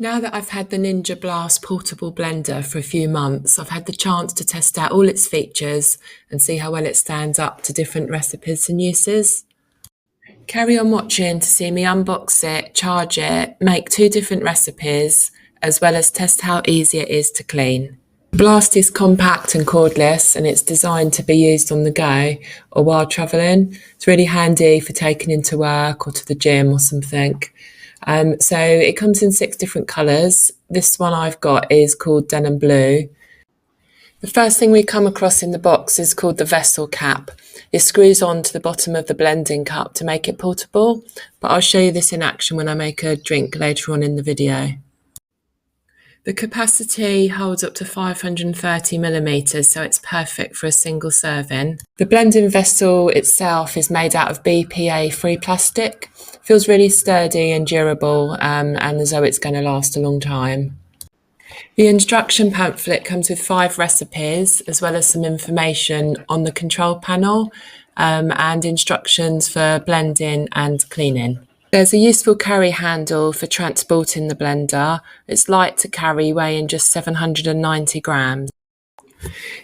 Now that I've had the Ninja Blast portable blender for a few months, I've had the chance to test out all its features and see how well it stands up to different recipes and uses. Carry on watching to see me unbox it, charge it, make 2 different recipes, as well as test how easy it is to clean. The Blast is compact and cordless, and it's designed to be used on the go or while travelling. It's really handy for taking into work or to the gym or something. So it comes in 6 different colours. This one I've got is called Denim Blue. The first thing we come across in the box is called the vessel cap. It screws on to the bottom of the blending cup to make it portable, but I'll show you this in action when I make a drink later on in the video. The capacity holds up to 530 millimetres, so it's perfect for a single serving. The blending vessel itself is made out of BPA-free plastic. Feels really sturdy and durable, and as though it's going to last a long time. The instruction pamphlet comes with 5 recipes, as well as some information on the control panel, and instructions for blending and cleaning. There's a useful carry handle for transporting the blender. It's light to carry, weighing just 790 grams.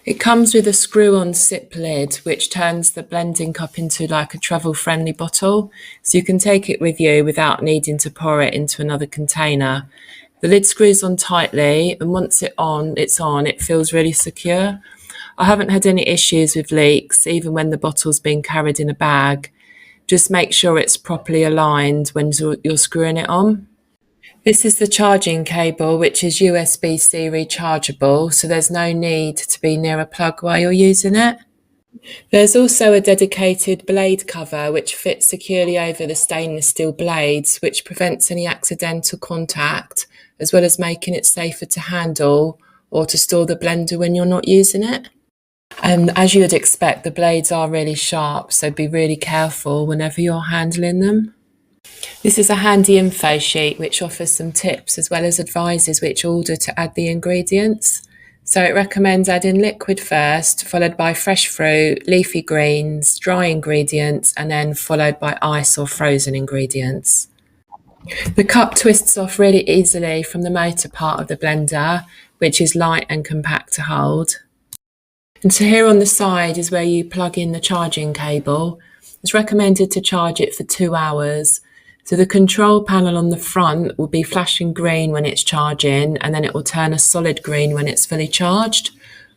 It comes with a screw-on sip lid, which turns the blending cup into like a travel-friendly bottle, so you can take it with you without needing to pour it into another container. The lid screws on tightly, and once it's on, it feels really secure. I haven't had any issues with leaks, even when the bottle's been carried in a bag. Just make sure it's properly aligned when you're screwing it on. This is the charging cable, which is USB-C rechargeable, so there's no need to be near a plug while you're using it. There's also a dedicated blade cover which fits securely over the stainless steel blades, which prevents any accidental contact, as well as making it safer to handle or to store the blender when you're not using it. And as you would expect, the blades are really sharp, so be really careful whenever you're handling them. This is a handy info sheet which offers some tips as well as advises which order to add the ingredients. So it recommends adding liquid first, followed by fresh fruit, leafy greens, dry ingredients, and then followed by ice or frozen ingredients. The cup twists off really easily from the motor part of the blender, which is light and compact to hold. And so here on the side is where you plug in the charging cable. It's recommended to charge it for 2 hours. So the control panel on the front will be flashing green when it's charging, and then it will turn a solid green when it's fully charged.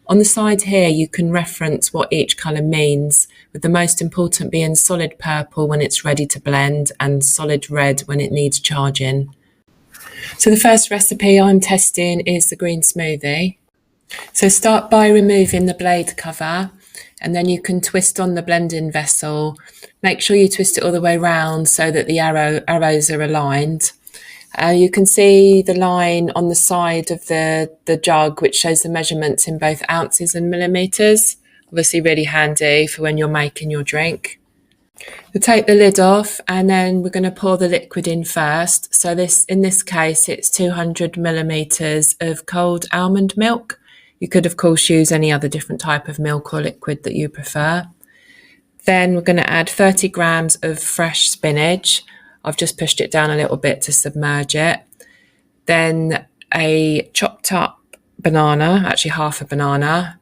On the side here, you can reference what each colour means, with the most important being solid purple when it's ready to blend and solid red when it needs charging. So the first recipe I'm testing is the Green Smoothie. So start by removing the blade cover, and then you can twist on the blending vessel. Make sure you twist it all the way round so that the arrows are aligned. You can see the line on the side of the jug, which shows the measurements in both ounces and millimetres. Obviously really handy for when you're making your drink. We'll take the lid off, and then we're going to pour the liquid in first. So in this case, it's 200 millimetres of cold almond milk. You could, of course, use any other different type of milk or liquid that you prefer. Then we're going to add 30 grams of fresh spinach. I've just pushed it down a little bit to submerge it. Then a chopped up banana, actually half a banana.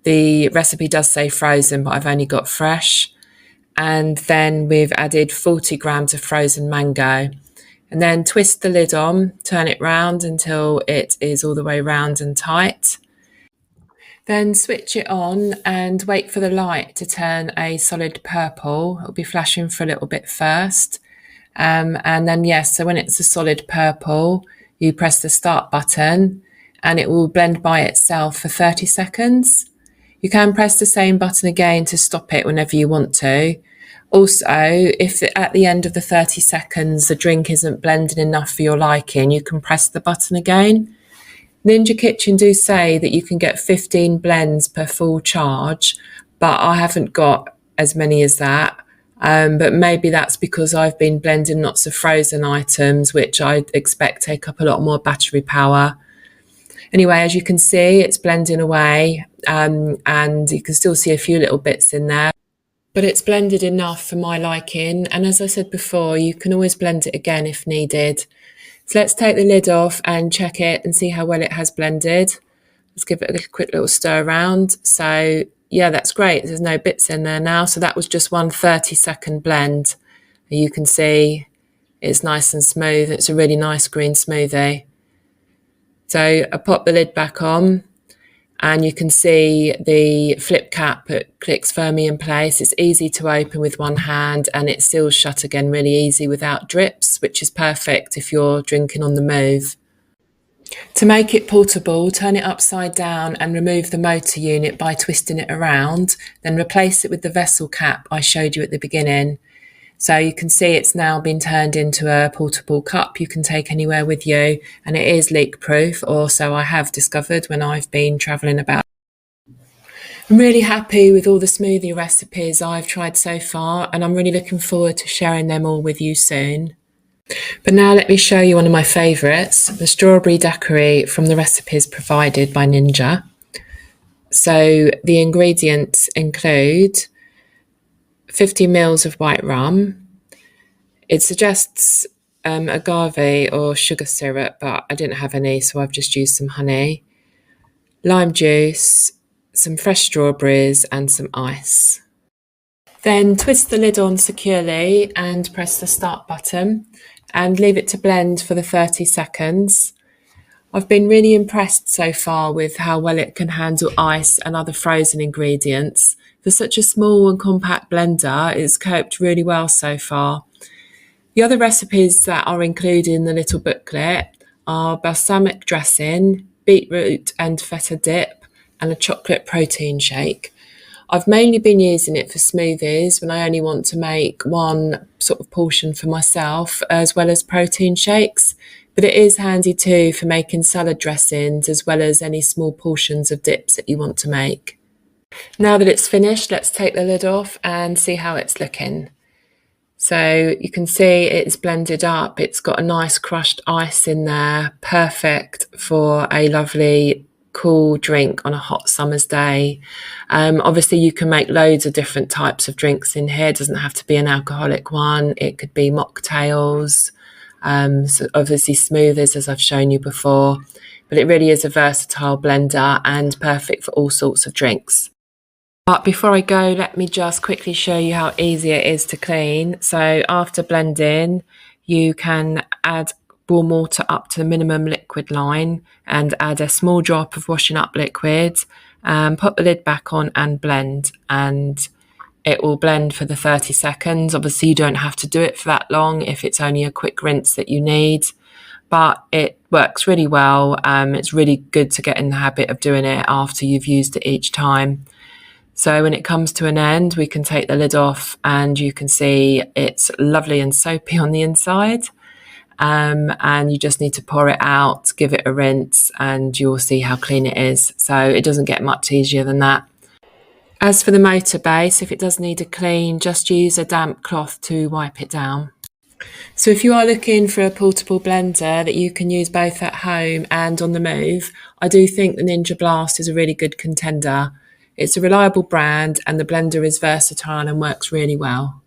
The recipe does say frozen, but I've only got fresh. And then we've added 40 grams of frozen mango. And then twist the lid on, turn it round until it is all the way round and tight. Then switch it on and wait for the light to turn a solid purple. It'll be flashing for a little bit first. And then, yes, so when it's a solid purple, you press the start button and it will blend by itself for 30 seconds. You can press the same button again to stop it whenever you want to. Also, if at the end of the 30 seconds the drink isn't blending enough for your liking, you can press the button again. Ninja Kitchen do say that you can get 15 blends per full charge, but I haven't got as many as that. But maybe that's because I've been blending lots of frozen items, which I expect take up a lot more battery power. Anyway, as you can see, it's blending away, and you can still see a few little bits in there. But it's blended enough for my liking. And as I said before, you can always blend it again if needed. So let's take the lid off and check it and see how well it has blended. Let's give it a quick little stir around. So yeah, that's great. There's no bits in there now. So that was just one 30-second blend. You can see it's nice and smooth. It's a really nice green smoothie. So I pop the lid back on and you can see the flip cap, it clicks firmly in place. It's easy to open with one hand and it seals shut again really easy without drips, which is perfect if you're drinking on the move. To make it portable, turn it upside down and remove the motor unit by twisting it around, then replace it with the vessel cap I showed you at the beginning. So you can see it's now been turned into a portable cup you can take anywhere with you, and it is leak proof, or so I have discovered when I've been travelling about. I'm really happy with all the smoothie recipes I've tried so far, and I'm really looking forward to sharing them all with you soon. But now let me show you one of my favourites, the Strawberry Daiquiri from the recipes provided by Ninja. So the ingredients include 50 ml of white rum. It suggests agave or sugar syrup, but I didn't have any, so I've just used some honey, lime juice, some fresh strawberries and some ice. Then twist the lid on securely and press the start button and leave it to blend for the 30 seconds. I've been really impressed so far with how well it can handle ice and other frozen ingredients. For such a small and compact blender, it's coped really well so far. The other recipes that are included in the little booklet are balsamic dressing, beetroot and feta dip, and a chocolate protein shake. I've mainly been using it for smoothies when I only want to make one sort of portion for myself, as well as protein shakes, but it is handy too for making salad dressings as well as any small portions of dips that you want to make. Now that it's finished, let's take the lid off and see how it's looking. So you can see it's blended up. It's got a nice crushed ice in there, perfect for a lovely cool drink on a hot summer's day. Obviously you can make loads of different types of drinks in here. It doesn't have to be an alcoholic one. It could be mocktails, so obviously smoothies as I've shown you before, but it really is a versatile blender and perfect for all sorts of drinks. But before I go, let me just quickly show you how easy it is to clean. So after blending, you can add warm water up to the minimum liquid line and add a small drop of washing up liquid, put the lid back on and blend, and it will blend for the 30 seconds. Obviously you don't have to do it for that long if it's only a quick rinse that you need, but it works really well. It's really good to get in the habit of doing it after you've used it each time. So when it comes to an end, we can take the lid off and you can see it's lovely and soapy on the inside. And you just need to pour it out, give it a rinse, and you'll see how clean it is. So it doesn't get much easier than that. As for the motor base, if it does need a clean, just use a damp cloth to wipe it down. So if you are looking for a portable blender that you can use both at home and on the move, I do think the Ninja Blast is a really good contender. It's a reliable brand and the blender is versatile and works really well.